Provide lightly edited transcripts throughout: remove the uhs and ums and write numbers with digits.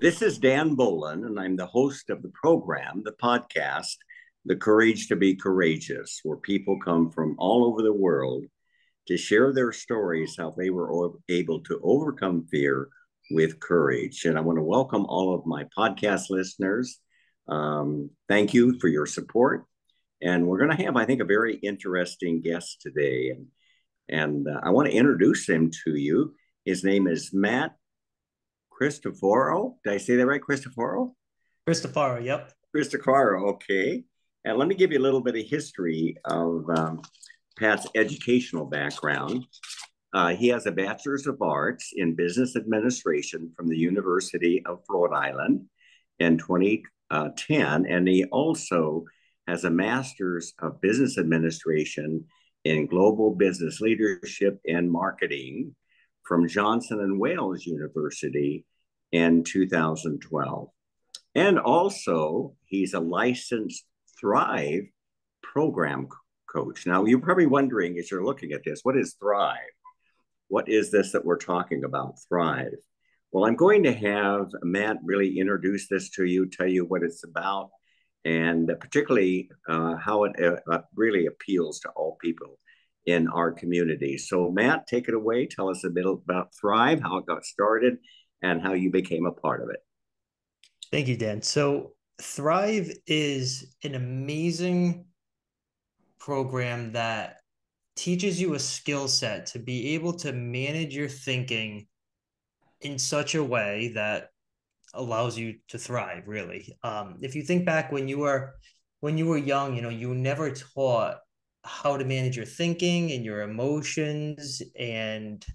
This is Dan Bolin, and I'm the host of the program, the podcast, The Courage to Be Courageous, where people come from all over the world to share their stories, how they were able to overcome fear with courage. And I want to welcome all of my podcast listeners. Thank you for your support. And we're going to have, I think, a very interesting guest today. And I want to introduce him to you. His name is Matt Christofaro. Did I say that right? Christofaro? Christofaro, yep. Christofaro, okay. And let me give you a little bit of history of Pat's educational background. He has a bachelor's of arts in business administration from the University of Rhode Island in 2010. And he also has a master's of business administration in global business leadership and marketing from Johnson and Wales University in 2012. And also, he's a licensed Thrive program coach. Now, you're probably wondering as you're looking at this, what is Thrive? What is this that we're talking about, Thrive? Well, I'm going to have Matt really introduce this to you, tell you what it's about, and particularly how it really appeals to all people in our community. So, Matt, take it away. Tell us a bit about Thrive, how it got started, and how you became a part of it. Thank you, Dan. So Thrive is an amazing program that teaches you a skill set to be able to manage your thinking in such a way that allows you to thrive, really. If you think back when you were young, you were never taught how to manage your thinking and your emotions and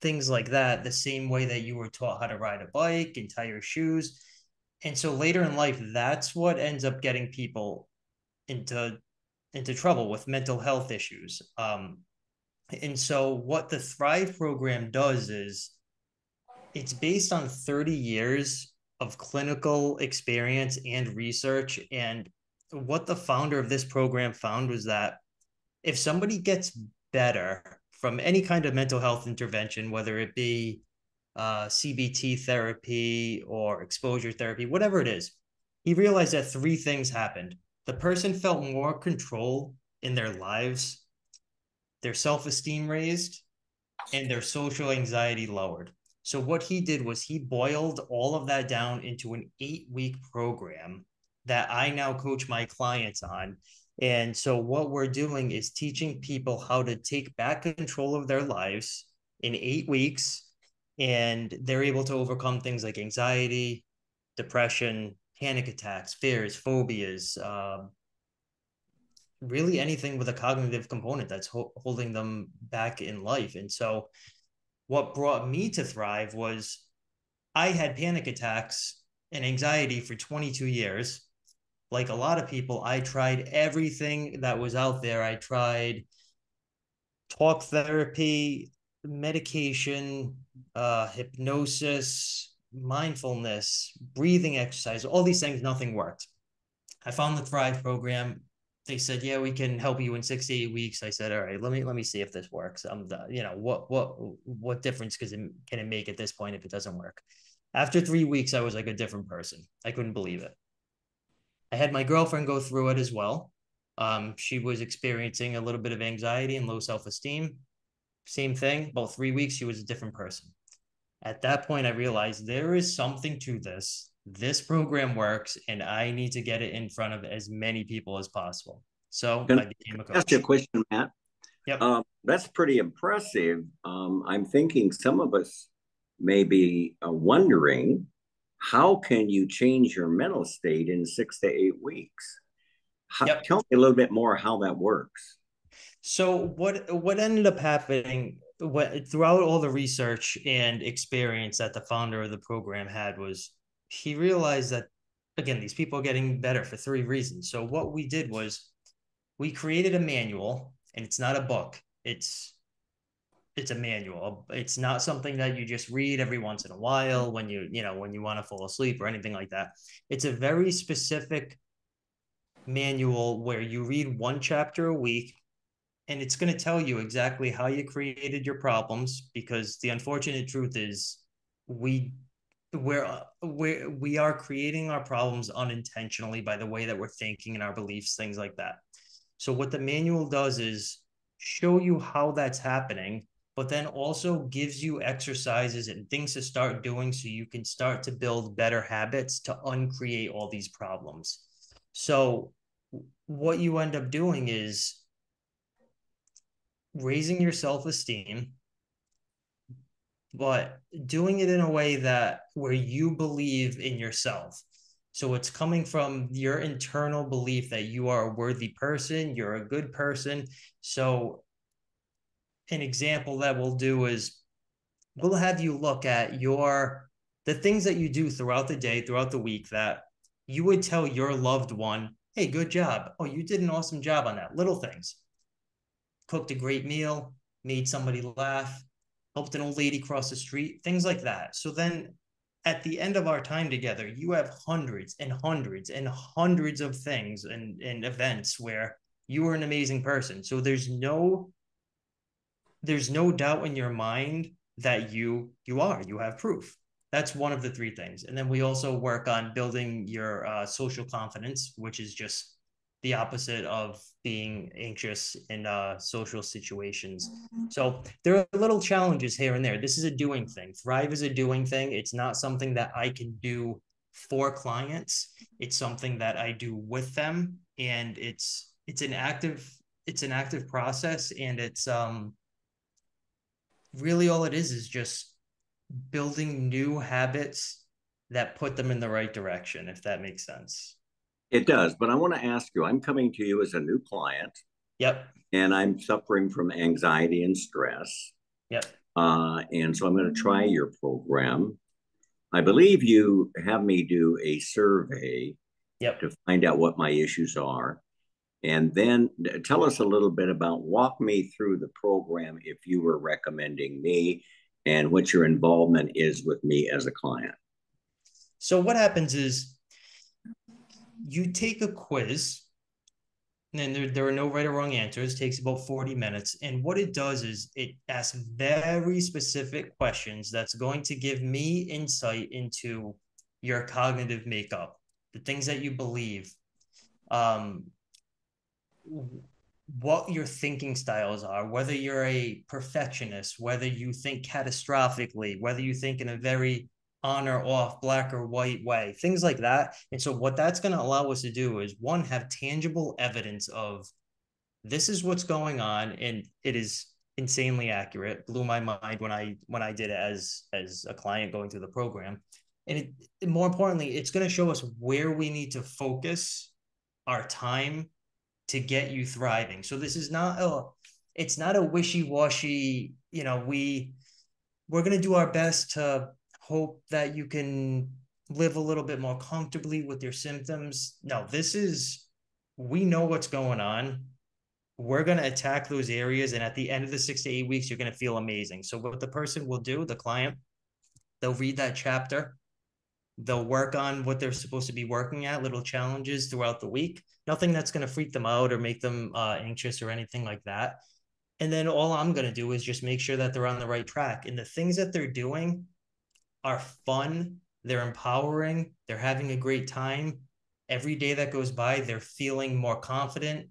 things like that, the same way that you were taught how to ride a bike and tie your shoes. And so later in life, that's what ends up getting people into into trouble with mental health issues. And so what the Thrive program does is it's based on 30 years of clinical experience and research. And what the founder of this program found was that if somebody gets better from any kind of mental health intervention, whether it be CBT therapy or exposure therapy, whatever it is, he realized that three things happened. The person felt more control in their lives, their self esteem raised, and their social anxiety lowered. So, what he did was he boiled all of that down into an 8-week program that I now coach my clients on. And so, what we're doing is teaching people how to take back control of their lives in 8 weeks. And they're able to overcome things like anxiety, depression, panic attacks, fears, phobias, really anything with a cognitive component that's holding them back in life. And so, what brought me to Thrive was I had panic attacks and anxiety for 22 years. Like a lot of people, I tried everything that was out there. I tried talk therapy, medication, hypnosis, mindfulness, breathing exercise, all these things, nothing worked. I found the Thrive program. They said, "Yeah, we can help you in 6 to 8 weeks." I said, "All right, let me see if this works." What difference can it make at this point if it doesn't work? After 3 weeks, I was like a different person. I couldn't believe it. I had my girlfriend go through it as well. She was experiencing a little bit of anxiety and low self-esteem. Same thing. About 3 weeks, she was a different person. At that point, I realized there is something to this. This program works, and I need to get it in front of as many people as possible. So Can I became a I ask you a coach. question, Matt? Yep. That's pretty impressive. I'm thinking some of us may be wondering how can you change your mental state in 6 to 8 weeks? Yep. Tell me a little bit more how that works. So what ended up happening throughout all the research and experience that the founder of the program had was he realized that again these people are getting better for three reasons. So what we did was we created a manual, and it's not a book. It's a manual. It's not something that you just read every once in a while when you want to fall asleep or anything like that. It's a very specific manual where you read one chapter a week, and it's going to tell you exactly how you created your problems, because the unfortunate truth is we we are creating our problems unintentionally by the way that we're thinking and our beliefs, things like that. So what the manual does is show you how that's happening, but then also gives you exercises and things to start doing so you can start to build better habits to uncreate all these problems. So what you end up doing is raising your self-esteem, but doing it in a way that where you believe in yourself. So it's coming from your internal belief that you are a worthy person, you're a good person. So an example that we'll do is we'll have you look at the things that you do throughout the day, throughout the week that you would tell your loved one, hey, good job. Oh, you did an awesome job on that. Little things. Cooked a great meal, made somebody laugh, helped an old lady cross the street, things like that. So then at the end of our time together, you have hundreds and hundreds and hundreds of things and events where you are an amazing person. So there's no doubt in your mind that you have proof. That's one of the three things. And then we also work on building your social confidence, which is just the opposite of being anxious in social situations. So there are little challenges here and there. This is a doing thing. Thrive is a doing thing. It's not something that I can do for clients. It's something that I do with them, and it's an active process, and it's really all it is just building new habits that put them in the right direction, if that makes sense. It does, but I want to ask you, I'm coming to you as a new client Yep. and I'm suffering from anxiety and stress. Yep. And so I'm going to try your program. I believe you have me do a survey Yep. to find out what my issues are. And then tell us a little bit about, walk me through the program if you were recommending me and what your involvement is with me as a client. So what happens is you take a quiz, and there are no right or wrong answers. It takes about 40 minutes. And what it does is it asks very specific questions that's going to give me insight into your cognitive makeup, the things that you believe, um, what your thinking styles are, whether you're a perfectionist, whether you think catastrophically, whether you think in a very on or off, black or white way, things like that. And so, what that's going to allow us to do is one, have tangible evidence of this is what's going on, and it is insanely accurate. Blew my mind when I did it as a client going through the program. And more importantly, it's going to show us where we need to focus our time to get you thriving. So this is not it's not a wishy-washy, we're going to do our best to hope that you can live a little bit more comfortably with your symptoms. No, we know what's going on. We're going to attack those areas. And at the end of the 6 to 8 weeks, you're going to feel amazing. So what the person will do, the client, they'll read that chapter. They'll work on what they're supposed to be working at, little challenges throughout the week. Nothing that's going to freak them out or make them anxious or anything like that. And then all I'm going to do is just make sure that they're on the right track. And the things that they're doing are fun. They're empowering. They're having a great time. Every day that goes by, they're feeling more confident,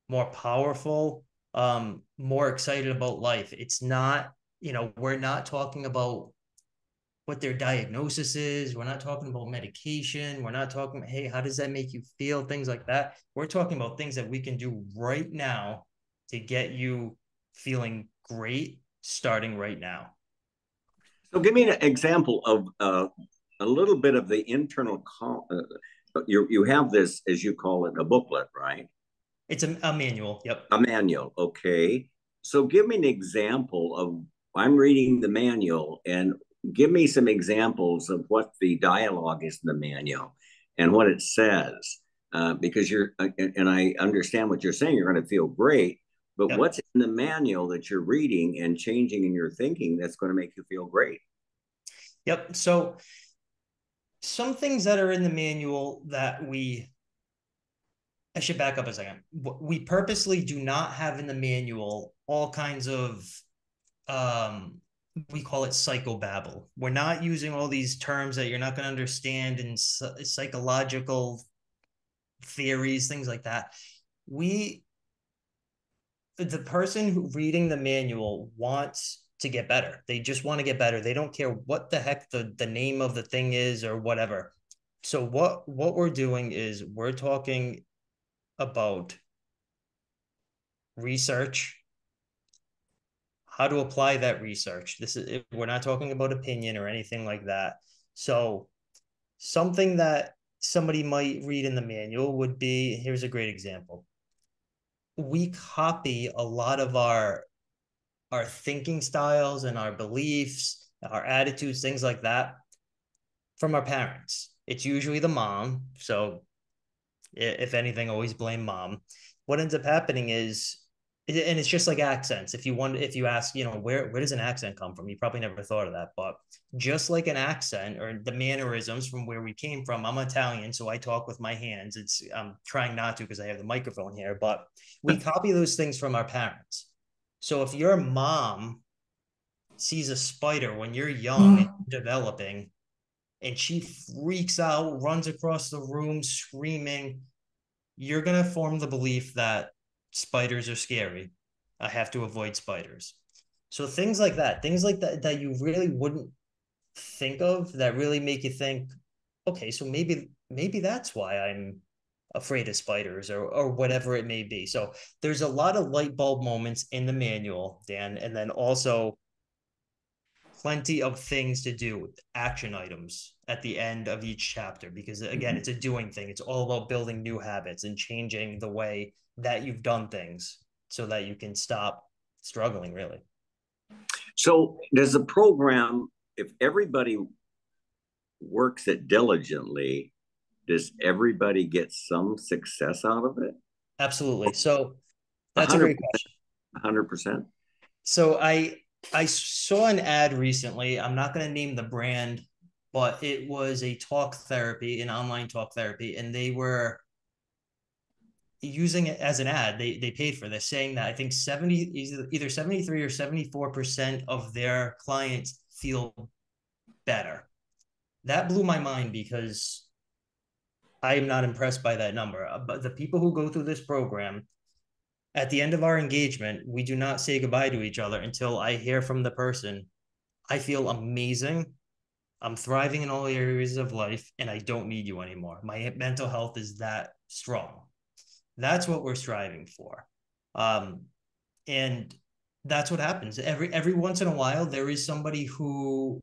more powerful, more excited about life. It's not, we're not talking about what their diagnosis is. We're not talking about medication. We're not talking, hey, how does that make you feel? Things like that. We're talking about things that we can do right now to get you feeling great starting right now. So give me an example of a little bit of the internal. You have this, as you call it, a booklet, right? It's a manual. Yep. A manual, okay. So give me an example of, I'm reading the manual, and give me some examples of what the dialogue is in the manual and what it says. Because and I understand what you're saying, you're going to feel great, but Yep. what's in the manual that you're reading and changing in your thinking that's going to make you feel great? Yep. So some things that are in the manual that I should back up a second. We purposely do not have in the manual all kinds of we call it psychobabble. We're not using all these terms that you're not going to understand in psychological theories, things like that. We, the person who reading the manual wants to get better. They just want to get better. They don't care what the heck the name of the thing is or whatever. So what we're doing is we're talking about research, how to apply that research. This is, we're not talking about opinion or anything like that. So something that somebody might read in the manual would be, here's a great example. We copy a lot of our thinking styles and our beliefs, our attitudes, things like that from our parents. It's usually the mom. So if anything, always blame mom. What ends up happening is, and it's just like accents. If you ask, where does an accent come from? You probably never thought of that, but just like an accent or the mannerisms from where we came from. I'm Italian, so I talk with my hands. I'm trying not to because I have the microphone here, but we copy those things from our parents. So if your mom sees a spider when you're young and developing, and she freaks out, runs across the room screaming, you're going to form the belief that spiders are scary. I have to avoid spiders. So things like that, that you really wouldn't think of, that really make you think, okay, so maybe that's why I'm afraid of spiders, or whatever it may be. So there's a lot of light bulb moments in the manual, Dan, and then also plenty of things to do, action items at the end of each chapter, because again, it's a doing thing. It's all about building new habits and changing the way that you've done things so that you can stop struggling, really. So does the program, if everybody works it diligently, does everybody get some success out of it? Absolutely. So that's a 100%, great question. 100%. So I saw an ad recently. I'm not going to name the brand, but it was a talk therapy, an online talk therapy, and they were using it as an ad. They paid for this, saying that I think 73 or 74% of their clients feel better. That blew my mind because I am not impressed by that number. But the people who go through this program, at the end of our engagement, we do not say goodbye to each other until I hear from the person, I feel amazing. I'm thriving in all areas of life and I don't need you anymore. My mental health is that strong. That's what we're striving for. Um, and that's what happens. Every once in a while, there is somebody who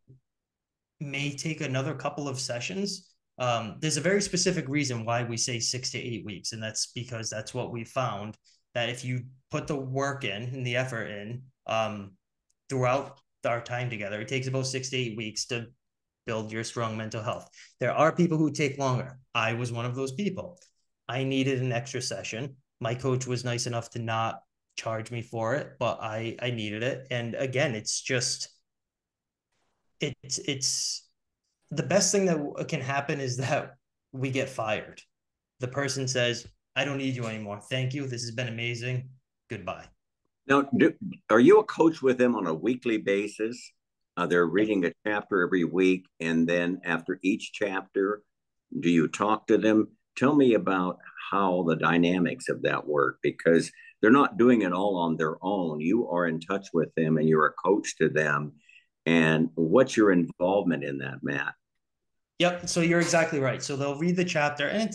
may take another couple of sessions. There's a very specific reason why we say 6 to 8 weeks, and that's because that's what we found, that if you put the work in and the effort in throughout our time together, it takes about 6 to 8 weeks to build your strong mental health. There are people who take longer. I was one of those people. I needed an extra session. My coach was nice enough to not charge me for it, but I needed it. And again, it's the best thing that can happen is that we get fired. The person says, I don't need you anymore. Thank you. This has been amazing. Goodbye. Now, are you a coach with them on a weekly basis? They're reading a chapter every week, and then after each chapter, do you talk to them? Tell me about how the dynamics of that work, because they're not doing it all on their own. You are in touch with them and you're a coach to them. And what's your involvement in that, Matt? Yep. So you're exactly right. So they'll read the chapter, and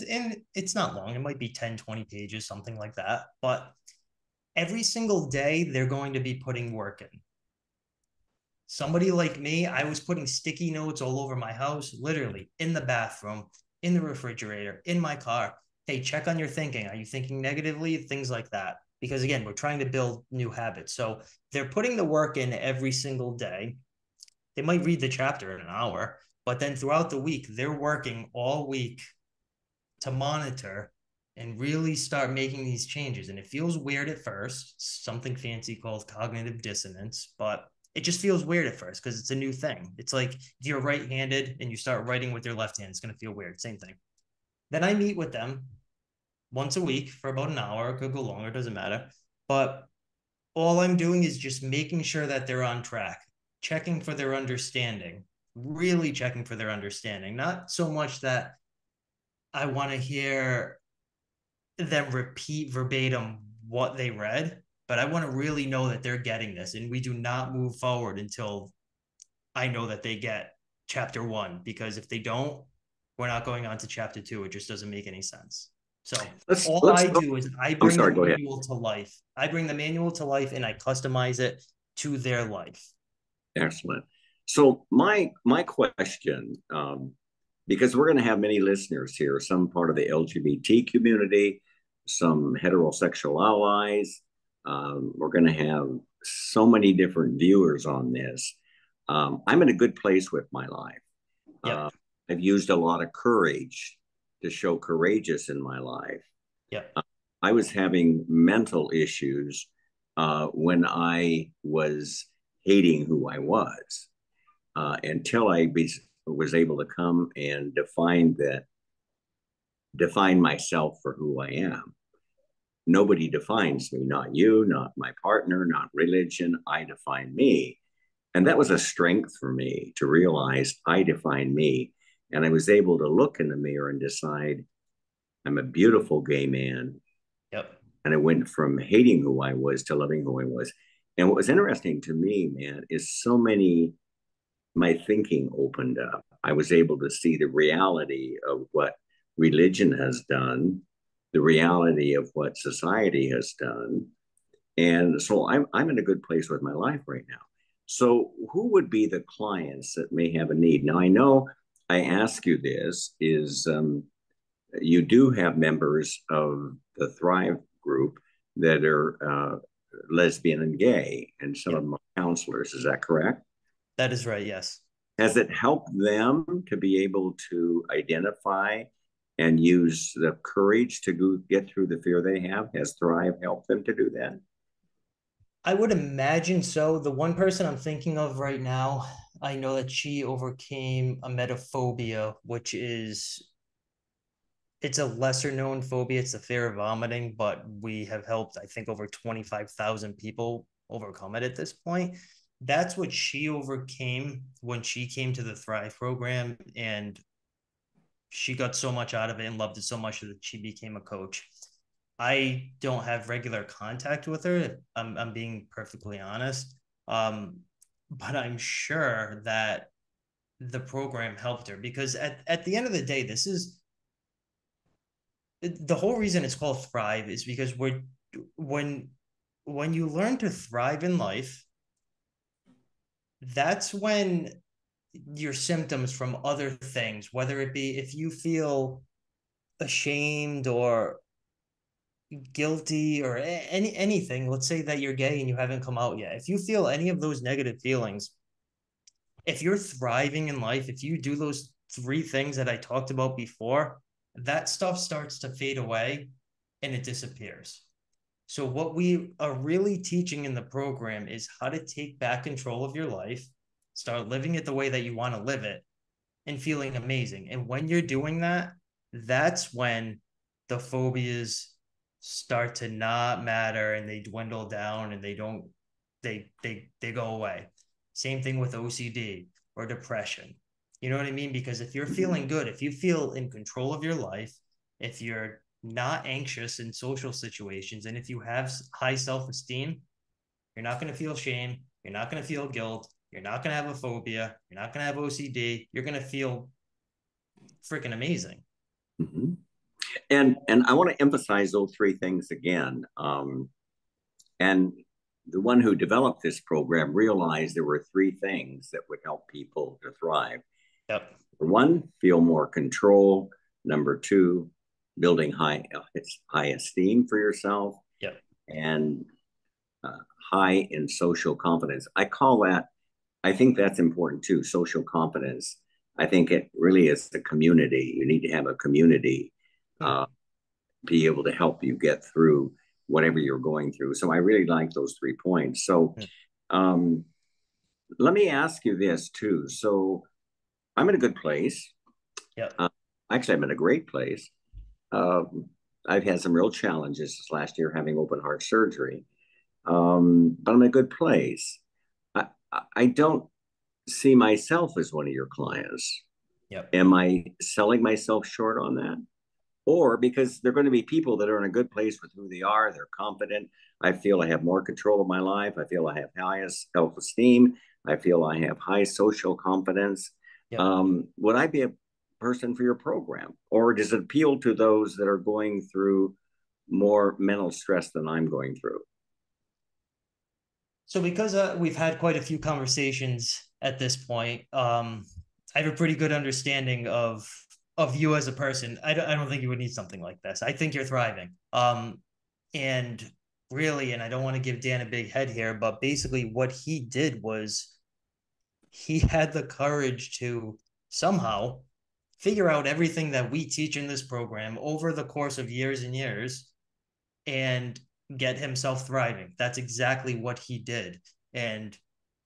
it's not long. It might be 10, 20 pages, something like that. But every single day they're going to be putting work in. Somebody like me, I was putting sticky notes all over my house, literally in the bathroom, in the refrigerator, in my car. Hey, check on your thinking. Are you thinking negatively? Things like that. Because again, we're trying to build new habits. So they're putting the work in every single day. They might read the chapter in an hour, but then throughout the week, they're working all week to monitor and really start making these changes. And it feels weird at first, something fancy called cognitive dissonance, but it just feels weird at first because it's a new thing. It's like if you're right-handed and you start writing with your left hand, it's going to feel weird. Same thing. Then I meet with them once a week for about an hour. It could go longer, doesn't matter. But all I'm doing is just making sure that they're on track, checking for their understanding, really checking for their understanding. Not so much that I want to hear them repeat verbatim what they read, but I want to really know that they're getting this. And we do not move forward until I know that they get chapter one, because if they don't, we're not going on to chapter two. It just doesn't make any sense. So all Let's I do is I I'm bring the sorry, go ahead. manual to life. I bring the manual to life and I customize it to their life. Excellent. So my question, because we're going to have many listeners here, some part of the LGBT community, some heterosexual allies. We're going to have so many different viewers on this. I'm in a good place with my life. Yep. I've used a lot of courage to show courageous in my life. Yep. I was having mental issues when I was hating who I was until was able to come and define myself for who I am. Nobody defines me, not you, not my partner, not religion. I define me. And that was a strength for me to realize I define me. And I was able to look in the mirror and decide I'm a beautiful gay man. Yep. And I went from hating who I was to loving who I was. And what was interesting to me, man, is my thinking opened up. I was able to see the reality of what religion has done, the reality of what society has done. And so I'm in a good place with my life right now. So who would be the clients that may have a need? Now, I know I ask you this is you do have members of the Thrive group that are lesbian and gay, and some of Yep. them are counselors. Is that correct? That is right. Yes. Has it helped them to be able to identify and use the courage to get through the fear they have? Has Thrive helped them to do that? I would imagine so. The one person I'm thinking of right now, I know that she overcame a metaphobia, which is it's a lesser known phobia. It's the fear of vomiting, but we have helped, I think, over 25,000 people overcome it at this point. That's what she overcame when she came to the Thrive program. And she got so much out of it and loved it so much that she became a coach. I don't have regular contact with her. I'm being perfectly honest. But I'm sure that the program helped her, because at the end of the day, this is the whole reason it's called Thrive is because when when you learn to thrive in life, that's when your symptoms from other things, whether it be if you feel ashamed or guilty or anything, let's say that you're gay and you haven't come out yet. If you feel any of those negative feelings, if you're thriving in life, if you do those three things that I talked about before, that stuff starts to fade away and it disappears. So, what we are really teaching in the program is how to take back control of your life, start living it the way that you want to live it, and feeling amazing. And when you're doing that, that's when the phobias start to not matter and they dwindle down and they go away. Same thing with OCD or depression. You know what I mean? Because if you're feeling good, if you feel in control of your life, if you're not anxious in social situations, and if you have high self-esteem, you're not going to feel shame. You're not going to feel guilt. You're not going to have a phobia. You're not going to have OCD. You're going to feel freaking amazing. Mm-hmm. And I want to emphasize those three things again. And the one who developed this program realized there were three things that would help people to thrive. Yep. One, feel more control. Number two, building high esteem for yourself. Yep. And high in social confidence. I think that's important too, social confidence. I think it really is the community. You need to have a community be able to help you get through whatever you're going through. So I really like those 3 points. So um, let me ask you this too. So I'm in a good place. Yep. Actually, I'm in a great place. Um, I've had some real challenges this last year having open heart surgery, but I'm in a good place. I don't see myself as one of your clients. Yep. Am I selling myself short on that? Or because they're going to be people that are in a good place with who they are, they're confident. I feel I have more control of my life. I feel I have highest self esteem. I feel I have high social confidence. Yep. Would I be a person for your program? Or does it appeal to those that are going through more mental stress than I'm going through? So because we've had quite a few conversations at this point, I have a pretty good understanding of you as a person. I don't think you would need something like this. I think you're thriving. And really, and I don't want to give Dan a big head here, but basically what he did was he had the courage to somehow figure out everything that we teach in this program over the course of years and years and get himself thriving. That's exactly what he did. And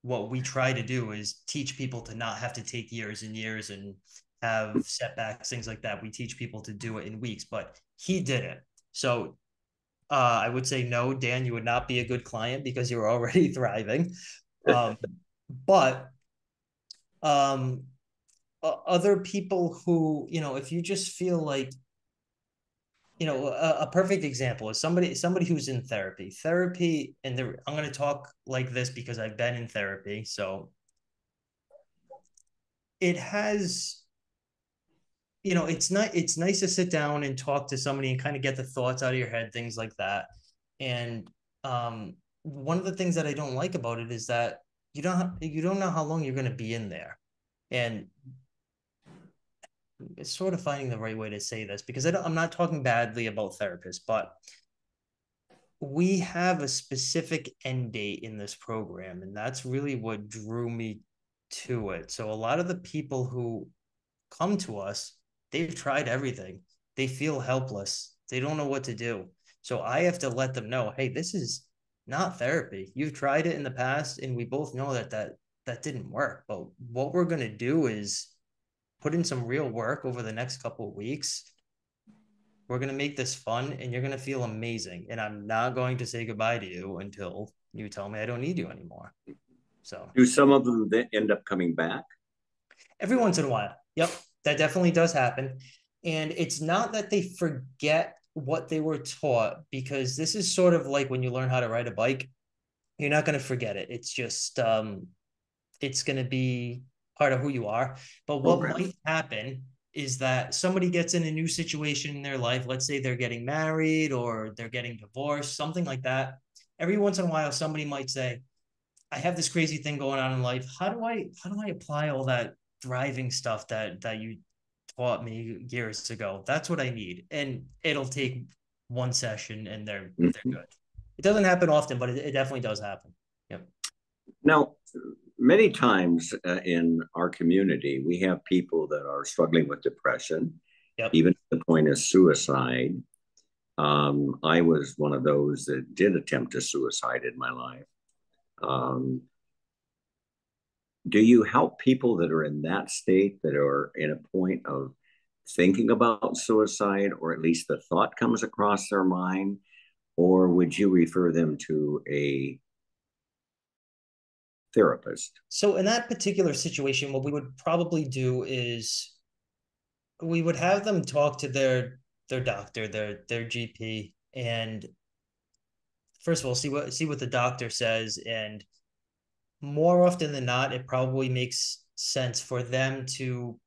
what we try to do is teach people to not have to take years and years and have setbacks, things like that. We teach people to do it in weeks, but he did it. So I would say no, Dan, you would not be a good client because you're already thriving. But um, other people who, if you just feel like, a perfect example is somebody who's in therapy, and I'm going to talk like this because I've been in therapy. So it has, it's nice to sit down and talk to somebody and kind of get the thoughts out of your head, things like that. And one of the things that I don't like about it is that you don't know how long you're going to be in there. And it's sort of finding the right way to say this because I'm not talking badly about therapists, but we have a specific end date in this program, and that's really what drew me to it. So a lot of the people who come to us, they've tried everything. They feel helpless. They don't know what to do. So I have to let them know, hey, this is not therapy. You've tried it in the past, and we both know that didn't work. But what we're going to do is put in some real work over the next couple of weeks. We're going to make this fun and you're going to feel amazing. And I'm not going to say goodbye to you until you tell me I don't need you anymore. So Do some of them end up coming back? every once in a while. Yep. That definitely does happen. And it's not that they forget what they were taught, because this is sort of like when you learn how to ride a bike, you're not going to forget it. It's just, it's going to be part of who you are. But what Program. might happen is that somebody gets in a new situation in their life. Let's say they're getting married or they're getting divorced, something like that. Every once in a while, somebody might say, I have this crazy thing going on in life. How do I apply all that thriving stuff that you taught me years ago? That's what I need. And it'll take one session and they're Mm-hmm. good. It doesn't happen often, but it definitely does happen. Yep. Now, many times in our community, we have people that are struggling with depression, Yep. even to the point of suicide. I was one of those that did attempt to suicide in my life. Um, do you help people that are in that state, that are in a point of thinking about suicide, or at least the thought comes across their mind? Or would you refer them to a therapist? So in that particular situation, what we would probably do is we would have them talk to their doctor, their GP, and first of all see what the doctor says. And more often than not, it probably makes sense for them to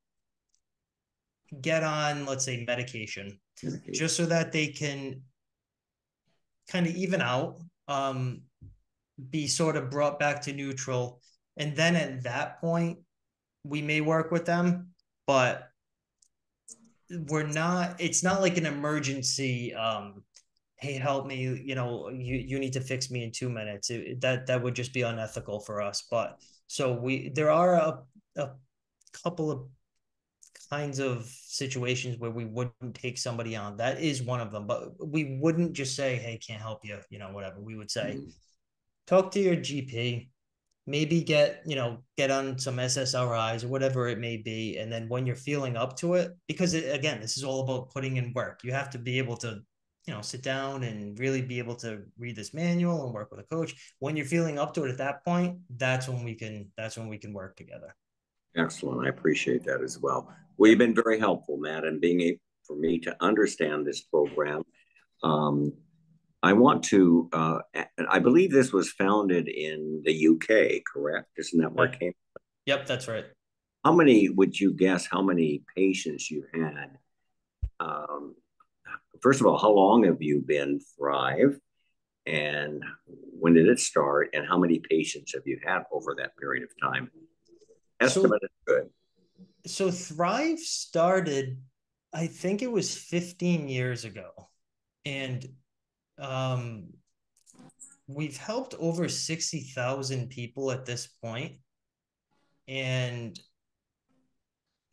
get on, let's say, medication, just so that they can kind of even out, be sort of brought back to neutral. And then at that point, we may work with them, but it's not like an emergency. Hey, help me, you need to fix me in 2 minutes. That would just be unethical for us. But so there are a couple of kinds of situations where we wouldn't take somebody on. That is one of them, but we wouldn't just say, hey, can't help you, whatever. We would say, talk to your GP, maybe get on some SSRIs or whatever it may be. And then when you're feeling up to it, because again, this is all about putting in work. You have to be able to sit down and really be able to read this manual and work with a coach. When you're feeling up to it at that point, that's when we can work together. Excellent. I appreciate that as well. Well, you've Yep. been very helpful, Matt, in being able for me to understand this program. Um, I want to, I believe this was founded in the UK, correct? Isn't that where it Yep. came? Yep, that's right. How many would you guess how many patients you had? Um, First of all, how long have you been Thrive? And when did it start? And how many patients have you had over that period of time? So Estimate is good. so Thrive started, I think it was 15 years ago. And um we've helped over 60,000 people at this point, and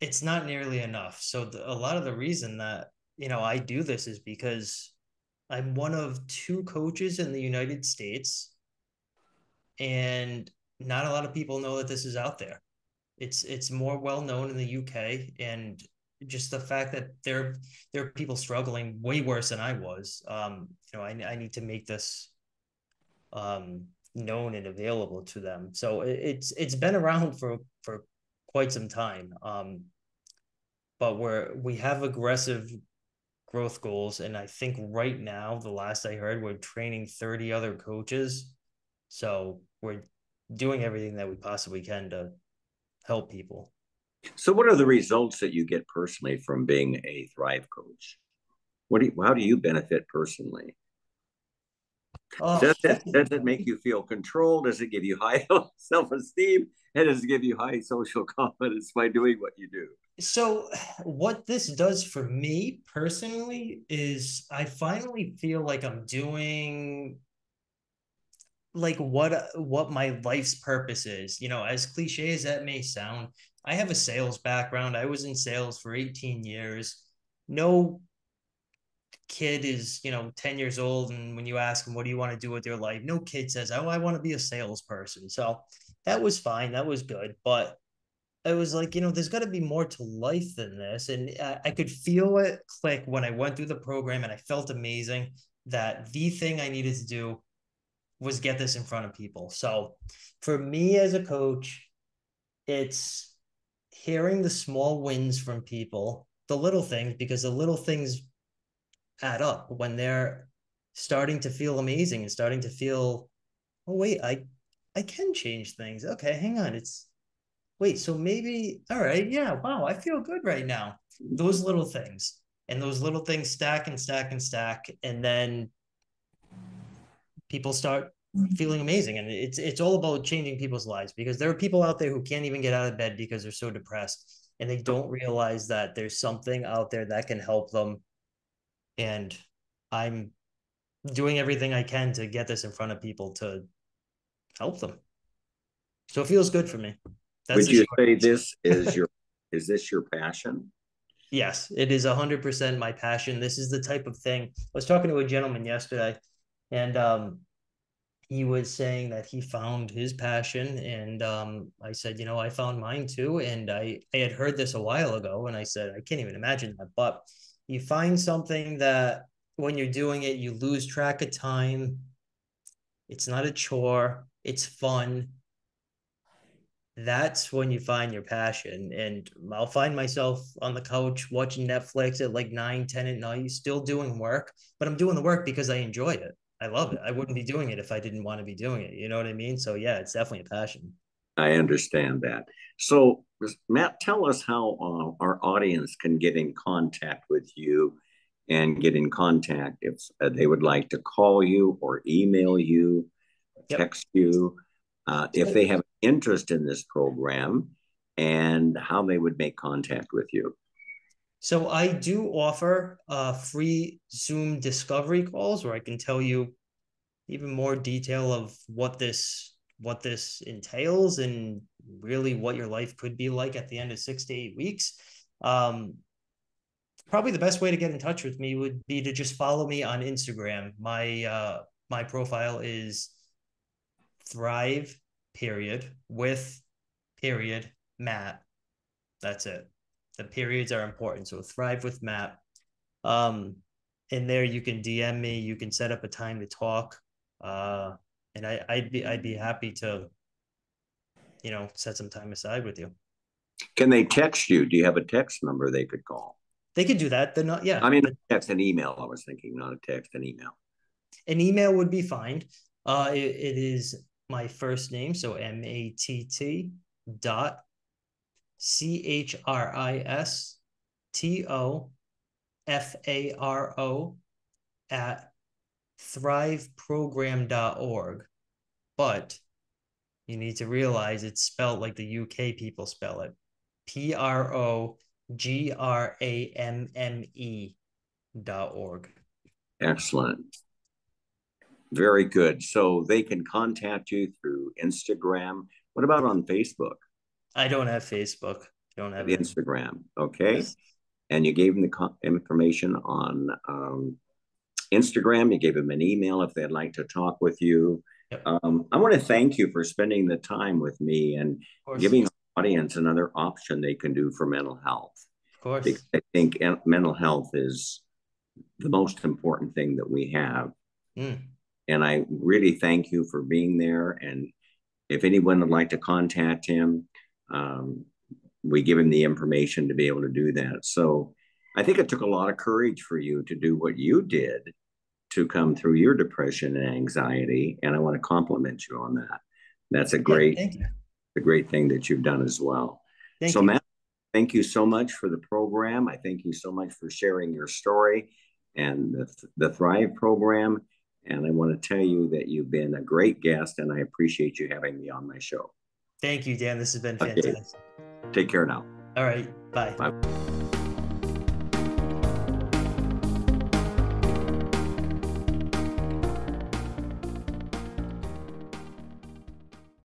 it's not nearly enough. So a lot of the reason that, I do this is because I'm one of two coaches in the United States, and not a lot of people know that this is out there. It's more well known in the UK, and just the fact that there are people struggling way worse than I was. I need to make this known and available to them. So it's been around for quite some time. But we have aggressive growth goals, and I think right now, the last I heard, we're training 30 other coaches. So we're doing everything that we possibly can to help people. So, what are the results that you get personally from being a Thrive coach? How do you benefit personally? Oh, Does it make you feel controlled? Does it give you high self esteem? And does it give you high social confidence by doing what you do? so what this does for me personally is I finally feel like I'm doing like what my life's purpose is. As cliche as that may sound, I have a sales background. I was in sales for 18 years. No kid is 10 years old, and when you ask them what do you want to do with your life, no kid says, oh, I want to be a salesperson. So that was fine, that was good, but I was like, there's got to be more to life than this. And I could feel it click when I went through the program, and I felt amazing that the thing I needed to do was get this in front of people. So for me as a coach, it's hearing the small wins from people, the little things, because the little things add up when they're starting to feel amazing and starting to feel, oh wait, I can change things. Okay, hang on. It's wait, so maybe all right, yeah, wow, I feel good right now. Those little things. And those little things stack and stack and stack. And then people start feeling amazing, and it's all about changing people's lives, because there are people out there who can't even get out of bed because they're so depressed, and they don't realize that there's something out there that can help them. And I'm doing everything I can to get this in front of people to help them, so it feels good for me. That's Would the you short say answer. this is your is this your passion? Yes, it is 100% my passion. This is the type of thing. I was talking to a gentleman yesterday, and he was saying that he found his passion, and I said, I found mine too, and I had heard this a while ago, and I said I can't even imagine that. But you find something that when you're doing it, you lose track of time. It's not a chore, it's fun. That's when you find your passion. And I'll find myself on the couch watching Netflix at like 9, 10 at night, still doing work, but I'm doing the work because I enjoy it. I love it. I wouldn't be doing it if I didn't want to be doing it. You know what I mean? So yeah, it's definitely a passion. I understand that. So, Matt, tell us how our audience can get in contact with you and get in contact if they would like to call you or email you, Yep. text you, if So, they have interest in this program, and how they would make contact with you. so I do offer free Zoom discovery calls where I can tell you even more detail of what this entails, and really what your life could be like at the end of 6 to 8 weeks. Um, Probably the best way to get in touch with me would be to just follow me on Instagram. My profile is thrive period with period Matt. That's it. The periods are important. So thrive with Matt. Um, in there. You can DM me. You can set up a time to talk, and I'd be happy to, set some time aside with you. Can they text you? Do you have a text number they could call? They could do that. They're not. Yeah, I mean, text, an email. I was thinking, not a text, an email. an email would be fine. It is my first name, so MATT dot CHRISTOFARO at thriveprogram.org. But you need to realize it's spelled like the UK people spell it. PROGRAMME.org. Excellent. Very good. So they can contact you through Instagram. What about on Facebook? I don't have Facebook. Don't have it. Instagram. Okay. Yes. And you gave them the information on Instagram. You gave them an email if they'd like to talk with you. Yep. I want to thank you for spending the time with me and giving the audience another option they can do for mental health. Of course. Because I think mental health is the most important thing that we have. And I really thank you for being there. And if anyone would like to contact him, we give him the information to be able to do that. So I think it took a lot of courage for you to do what you did to come through your depression and anxiety. And I want to compliment you on that. That's a great thing that you've done as well. Thank you. Matt, thank you so much for the program. I thank you so much for sharing your story and the Thrive program. And I want to tell you that you've been a great guest, and I appreciate you having me on my show. Thank you, Dan. This has been fantastic. Okay. Take care now. All right. Bye. Bye.